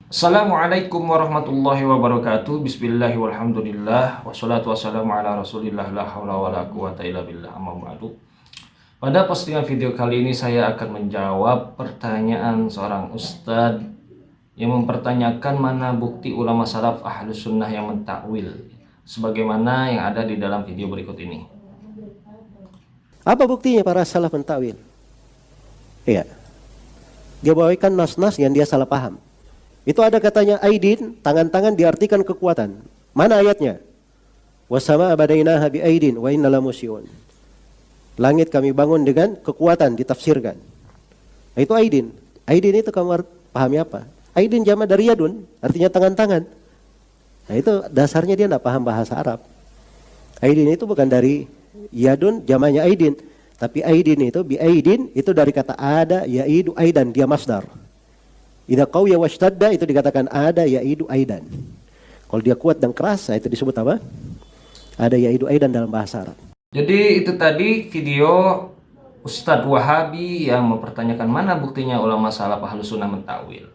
Assalamualaikum warahmatullahi wabarakatuh. Bismillah walhamdulillah wassalatu wassalamu ala rasulillah la haula wala quwata illa billah amma ba'du. Pada postingan video kali ini saya akan menjawab pertanyaan seorang ustadz yang mempertanyakan mana bukti ulama salaf ahlus sunnah yang mentakwil sebagaimana yang ada di dalam video berikut ini. Apa buktinya para salaf mentakwil? Iya. Dia bawakan nas-nas yang dia salah paham. Itu ada katanya aidin, tangan-tangan diartikan kekuatan. Mana ayatnya? Wasama abadainaha bi aidin wa inna lamusyun. Langit kami bangun dengan kekuatan ditafsirkan. Nah, itu aidin. Aidin itu kamu pahami apa? Aidin jama dari yadun, artinya tangan-tangan. Nah, itu dasarnya dia tidak paham bahasa Arab. Aidin itu bukan dari yadun jamanya aidin, tapi aidin itu bi aidin itu dari kata ada yaidu aidan, dia masdar. Idza qawiya washtadda itu dikatakan ada yaidu aidan. Kalau dia kuat dan keras, itu disebut apa? Ada yaidu aidan dalam bahasa Arab. Jadi itu tadi video Ustadz Wahabi yang mempertanyakan mana buktinya ulama salaf ahlus sunnah mentakwil.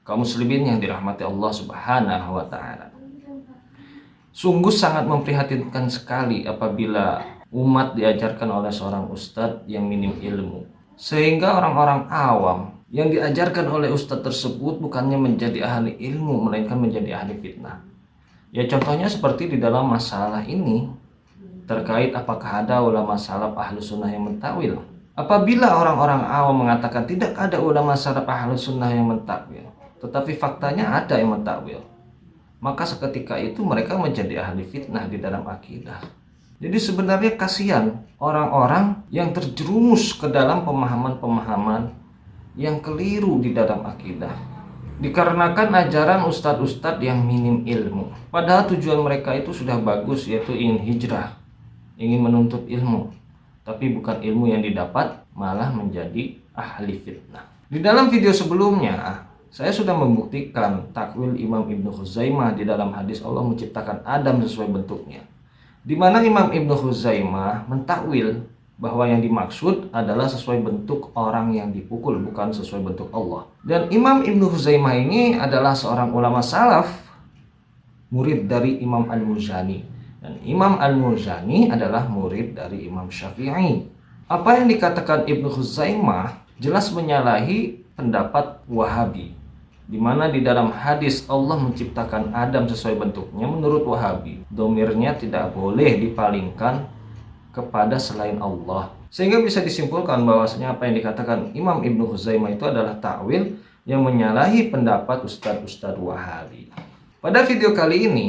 Kaum muslimin yang dirahmati Allah Subhanahu wa taala. Sungguh sangat memprihatinkan sekali apabila umat diajarkan oleh seorang ustadz yang minim ilmu. Sehingga orang-orang awam yang diajarkan oleh ustadz tersebut bukannya menjadi ahli ilmu, melainkan menjadi ahli fitnah. Ya contohnya seperti di dalam masalah ini, terkait apakah ada ulama salaf ahlus sunnah yang mentakwil. Apabila orang-orang awam mengatakan tidak ada ulama salaf ahlus sunnah yang mentakwil, tetapi faktanya ada yang mentakwil, maka seketika itu mereka menjadi ahli fitnah di dalam akidah. Jadi sebenarnya kasihan orang-orang yang terjerumus ke dalam pemahaman-pemahaman yang keliru di dalam akidah, dikarenakan ajaran ustadz-ustadz yang minim ilmu. Padahal tujuan mereka itu sudah bagus, yaitu ingin hijrah, ingin menuntut ilmu, tapi bukan ilmu yang didapat, malah menjadi ahli fitnah. Di dalam video sebelumnya saya sudah membuktikan takwil Imam Ibnu Khuzaimah di dalam hadis Allah menciptakan Adam sesuai bentuknya, di mana Imam Ibnu Khuzaimah mentakwil bahwa yang dimaksud adalah sesuai bentuk orang yang dipukul, bukan sesuai bentuk Allah. Dan Imam Ibnu Khuzaimah ini adalah seorang ulama salaf, murid dari Imam Al-Muzani. Dan Imam Al-Muzani adalah murid dari Imam Syafi'i. Apa yang dikatakan Ibnu Khuzaimah jelas menyalahi pendapat Wahabi, di mana di dalam hadis Allah menciptakan Adam sesuai bentuknya, menurut Wahabi domirnya tidak boleh dipalingkan kepada selain Allah, sehingga bisa disimpulkan bahwasanya apa yang dikatakan Imam Ibnu Khuzaimah itu adalah takwil yang menyalahi pendapat ustadz-ustadz Wahabi. Pada video kali ini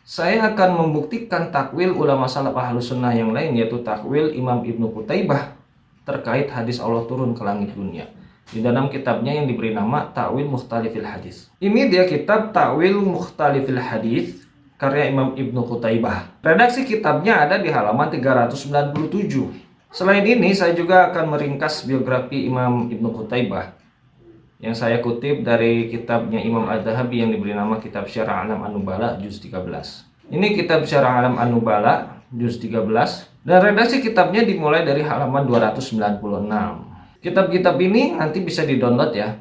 saya akan membuktikan takwil ulama salaf ahlus sunnah yang lain, yaitu takwil Imam Ibnu Qutaibah terkait hadis Allah turun ke langit dunia, di dalam kitabnya yang diberi nama Ta'wil Mukhtalifil Hadis. Ini dia kitab Ta'wil Mukhtalifil Hadis karya Imam Ibnu Qutaibah. Redaksi kitabnya ada di halaman 397. Selain ini saya juga akan meringkas biografi Imam Ibnu Qutaibah yang saya kutip dari kitabnya Imam Adz-Dzahabi yang diberi nama Kitab Syarh A'lam An-Nubala juz 13. Ini kitab Syarh A'lam An-Nubala juz 13 dan redaksi kitabnya dimulai dari halaman 296. Kitab-kitab ini nanti bisa di-download ya,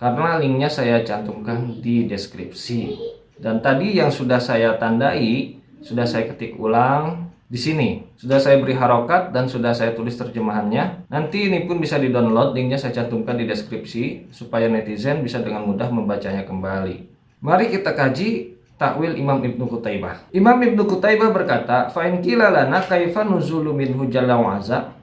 karena linknya saya cantumkan di deskripsi. Dan tadi yang sudah saya tandai, sudah saya ketik ulang di sini. Sudah saya beri harokat dan sudah saya tulis terjemahannya. Nanti ini pun bisa di-download, linknya saya cantumkan di deskripsi supaya netizen bisa dengan mudah membacanya kembali. Mari kita kaji takwil Imam Ibnu Qutaibah. Imam Ibnu Qutaibah berkata, "Fa in qila lana kaifa nuzulu minhu jalla wa azza?"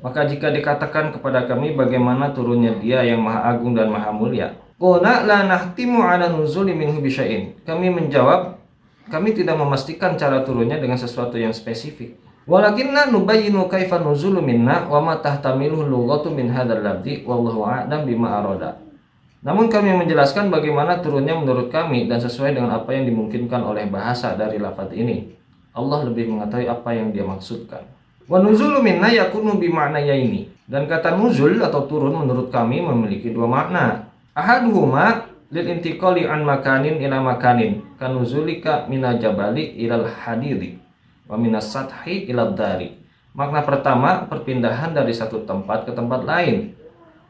Maka jika dikatakan kepada kami bagaimana turunnya Dia yang Maha Agung dan Maha Mulia, qulna la nahtimu ala nuzuli minhu bisya'in. Kami menjawab, kami tidak memastikan cara turunnya dengan sesuatu yang spesifik. Walakinna nubayyinu kaifa nuzulu minna wa ma tahtamiluhu lughatu min hadzal lafzi wallahu a'lam bima arada. Namun kami menjelaskan bagaimana turunnya menurut kami dan sesuai dengan apa yang dimungkinkan oleh bahasa dari lafaz ini. Allah lebih mengetahui apa yang Dia maksudkan. Wa nuzulu minna yakunu bi ma'nayaini. Dan kata nuzul atau turun menurut kami memiliki dua makna. Ahaduhuma lil intiqali an makanin ila makanin kanuzulika minal jabali ilal hadidi wa minas sathi ilal dari. Makna pertama, perpindahan dari satu tempat ke tempat lain,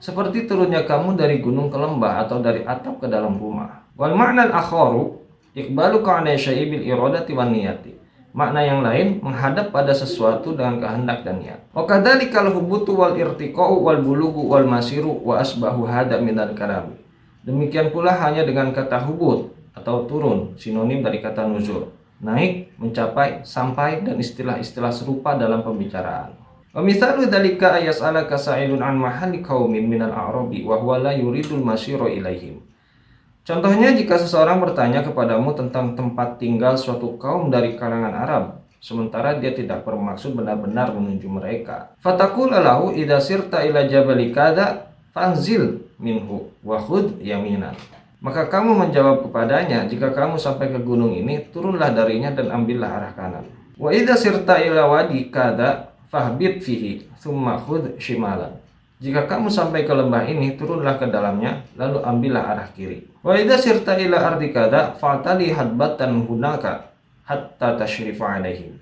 seperti turunnya kamu dari gunung ke lembah atau dari atap ke dalam rumah. Wal ma'na al-akharu iqbalu ka'ala syai'i bil iradati wan niyati. Makna yang lain menghadap pada sesuatu dengan kehendak dan niat. Wa kadzalikal hubutu wal irtiqa'u wal bulugu wal masiru wa asbahu hada minal kalam. Demikian pula hanya dengan kata hubut atau turun, sinonim dari kata nuzul, naik, mencapai, sampai, dan istilah-istilah serupa dalam pembicaraan. Wa mithalu dzalika ayas'alaka sa'ilun an mahalli qaumin minal a'rabi wa huwa la yuridul masyira ilaihim. Contohnya, jika seseorang bertanya kepadamu tentang tempat tinggal suatu kaum dari kalangan Arab, sementara dia tidak bermaksud benar-benar menuju mereka. Fataqul lahu idza sirta ila jabali kada fanzil minhu wa khudh yaminan. Maka kamu menjawab kepadanya, jika kamu sampai ke gunung ini, turunlah darinya dan ambillah arah kanan. Wa idza sirta ila wadi kada fahbit fihi thumma khudh shimalan. Jika kamu sampai ke lembah ini, turunlah ke dalamnya, lalu ambillah arah kiri. Wa idza sirta ila ardi kada fa'tali hadbatan hunaka hatta tashrifa alaihim.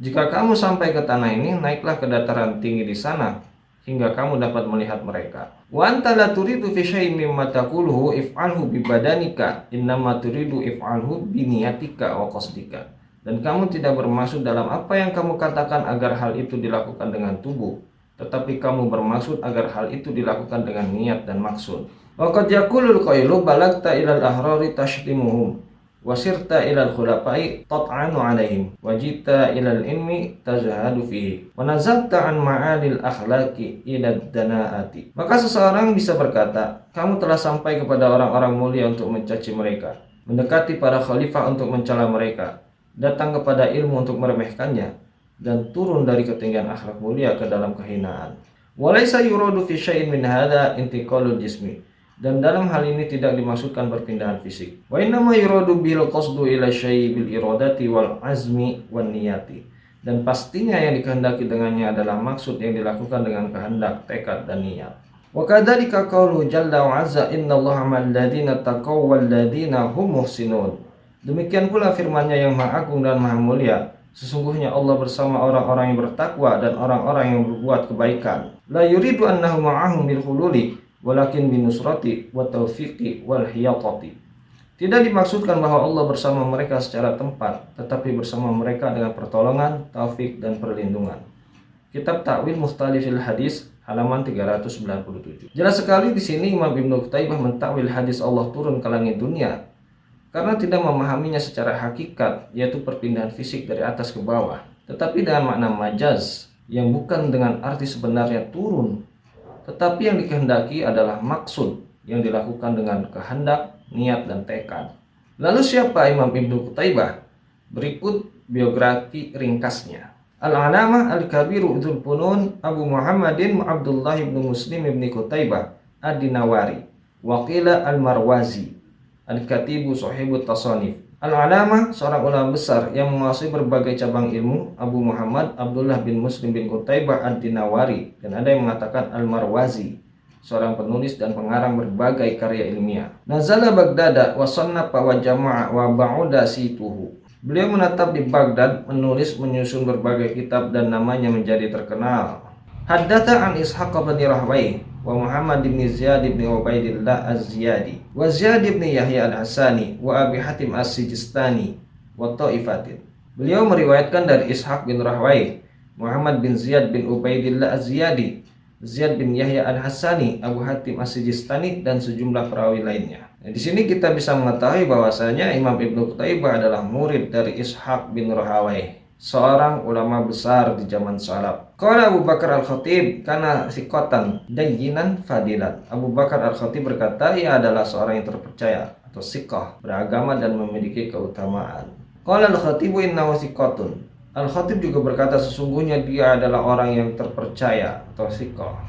Jika kamu sampai ke tanah ini, naiklah ke dataran tinggi di sana hingga kamu dapat melihat mereka. Wa anta la turidu fi syai'in mimma taquluhu if'alhu bi badanika, innama turidu if'alhu bi niyatika wa qasdika. Dan kamu tidak bermaksud dalam apa yang kamu katakan agar hal itu dilakukan dengan tubuh, tetapi kamu bermaksud agar hal itu dilakukan dengan niat dan maksud. Wa qad yaqulul qailu balagta ilal ahrari tashtimuhum wa sirta ilal khulafa'i tat'anu alaihim wa jita ilal ilmi tajhadu fihi wa nazalta an ma'alil akhlaqi ilad danaati. Maka seseorang bisa berkata, kamu telah sampai kepada orang-orang mulia untuk mencaci mereka, mendekati para khalifah untuk mencela mereka, datang kepada ilmu untuk meremehkannya, dan turun dari ketinggian akhlak mulia ke dalam kehinaan. Walaysa yuradu fi syai'in min hadza intiqalul jismi. Dan dalam hal ini tidak dimaksudkan perpindahan fisik. Wa innama yuradu bil qasdu ila syai' bil iradati wal azmi wan niyati. Dan pastinya yang dikehendaki dengannya adalah maksud yang dilakukan dengan kehendak, tekad, dan niat. Wa kadzalika qaulu jalla wa azza innallaha ma'al ladzina taqaw wal ladzina hum muhsinun. Demikian pula firman-Nya yang Maha Agung dan Maha Mulia, sesungguhnya Allah bersama orang-orang yang bertakwa dan orang-orang yang berbuat kebaikan. La yuridu annahu ma'ahum bil hululi walakin bin nusrati wa taufiqi wal hiyatati. Tidak dimaksudkan bahwa Allah bersama mereka secara tempat, tetapi bersama mereka dengan pertolongan, taufik, dan perlindungan. Kitab Ta'wil Mukhtalifil Hadis halaman 397. Jelas sekali di sini Imam Ibnu Qutaibah mentakwil hadis Allah turun ke langit dunia karena tidak memahaminya secara hakikat, yaitu perpindahan fisik dari atas ke bawah, tetapi dengan makna majaz yang bukan dengan arti sebenarnya turun, tetapi yang dikehendaki adalah maksud yang dilakukan dengan kehendak, niat, dan tekad. Lalu siapa Imam Ibnu Qutaibah? Berikut biografi ringkasnya. Al-Alamah Al-Kabiru Dzul Funun Abu Muhammadin Abdullah ibnu Muslim ibni Qutaibah Ad-Dinawari Waqila Al-Marwazi Al-Katibu Sahibut Tasanif. Al-Alamah seorang ulama besar yang menguasai berbagai cabang ilmu, Abu Muhammad Abdullah bin Muslim bin Qutaibah Ad-Dinawari, dan ada yang mengatakan Al-Marwazi, seorang penulis dan pengarang berbagai karya ilmiah. Nazala Baghdad wa sannafa wa jama'a wa ba'uda situhu. Beliau menetap di Baghdad, menulis, menyusun berbagai kitab, dan namanya menjadi terkenal. Haddatha an Ishaq bin Rahwayh wa Muhammad bin Ziyad bin Ubaidillah Az-Ziyadi wa Ziyad bin Yahya Al-Hasani wa Abi Hatim As-Sijistani wa Ta'ifatin. Beliau meriwayatkan dari Ishaq bin Rahwayh, Muhammad bin Ziyad bin Ubaidillah Az-Ziyadi, Ziyad bin Yahya Al-Hasani, Abu Hatim As-Sijistani, dan sejumlah perawi lainnya. Di sini kita bisa mengetahui bahwasanya Imam Ibnu Qutaibah adalah murid dari Ishaq bin Rahwayh, seorang ulama besar di zaman salaf. Qala Abu Bakar Al-Khatib kana thiqatan dayyinan fadilan. Abu Bakar Al-Khatib berkata, ia adalah seorang yang terpercaya atau thiqah, beragama dan memiliki keutamaan. Qala Al-Khatibu innahu thiqatun. Al-Khatib juga berkata, sesungguhnya dia adalah orang yang terpercaya atau thiqah.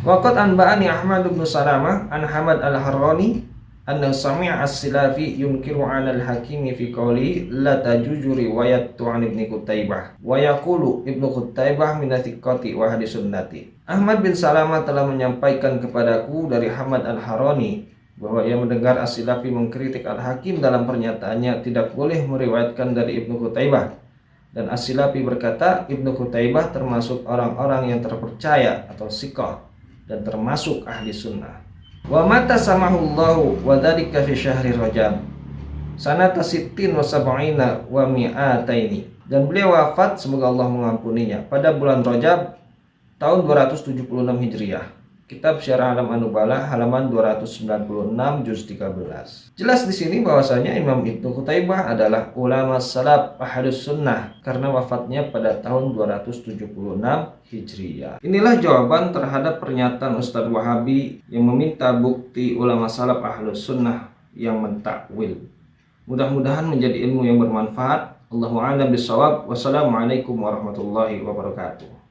Waqad anba'ani Ahmad bin Salamah an Hamad Al-Harrani anna sami'a as-Silafi yunkiru 'ala al-Hakimi fi qawli la tajuju riwayat an Ibnu Qutaibah wa yaqulu Ibnu Qutaibah min thiqati wa ahli sunnati. Ahmad bin Salamah telah menyampaikan kepadaku dari Hamad Al-Harrani bahwa ia mendengar as-Silafi mengkritik Al-Hakim dalam pernyataannya tidak boleh meriwayatkan dari Ibnu Qutaibah, dan as-Silafi berkata Ibnu Qutaibah termasuk orang-orang yang terpercaya atau thiqah. dan termasuk ahli sunnah. Wa mata samahullahu wa dzalika fi syahri Rajab sanata sittin wa sab'ina wa mi'ataini, dan beliau wafat, semoga Allah mengampuninya, pada bulan Rajab tahun 276 Hijriah. Kitab Syarah Alam An-Nubala halaman 296 juz 13. Jelas di sini bahwasanya Imam Ibnu Qutaibah adalah ulama salaf ahlus sunnah karena wafatnya pada tahun 276 Hijriah. Inilah jawaban terhadap pernyataan Ustadz Wahabi yang meminta bukti ulama salaf ahlus sunnah yang mentakwil. Mudah-mudahan menjadi ilmu yang bermanfaat. Allahu a'lam bishawab. Wassalamualaikum warahmatullahi wabarakatuh.